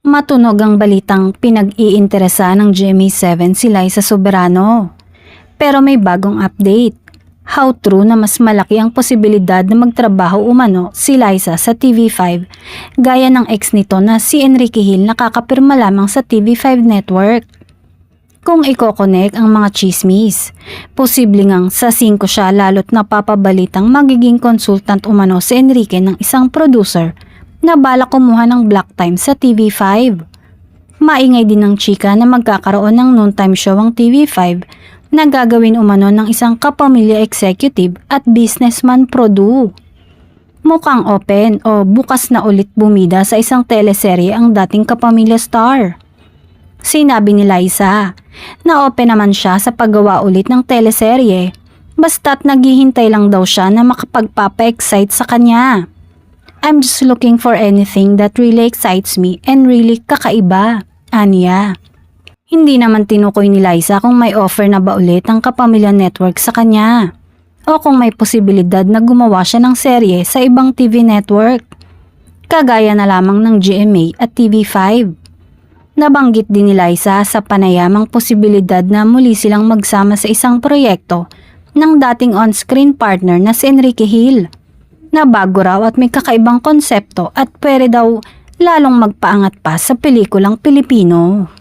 Matunog ang balitang pinag-iinteresa ng GMA7 si Liza Soberano. Pero may bagong update. How true na mas malaki ang posibilidad na magtrabaho umano si Liza sa TV5 gaya ng ex nito na si Enrique Hill nakakapirma lamang sa TV5 network. Kung iko-connect ang mga chismis, posible ngang sa 5 siya lalo't napapabalitang magiging consultant umano si Enrique ng isang producer na balak kumuha ng block time sa TV5. Maingay din ng chika na magkakaroon ng noontime show ang TV5 na gagawin umano ng isang kapamilya executive at businessman produ. Mukhang open o bukas na ulit bumida sa isang teleserye ang dating kapamilya star. Sinabi ni Liza na open naman siya sa paggawa ulit ng teleserye basta't naghihintay lang daw siya na makapagpapa-excite sa kanya. I'm just looking for anything that really excites me and really kakaiba, aniya. Hindi naman tinukoy ni Liza kung may offer na ba ulit ang Kapamilya Network sa kanya o kung may posibilidad na gumawa siya ng serye sa ibang TV network, kagaya na lamang ng GMA at TV5. Nabanggit din ni Liza sa panayamang posibilidad na muli silang magsama sa isang proyekto ng dating on-screen partner na si Enrique Hill, na bago raw at may kakaibang konsepto at pwede daw lalong magpaangat pa sa pelikulang Pilipino.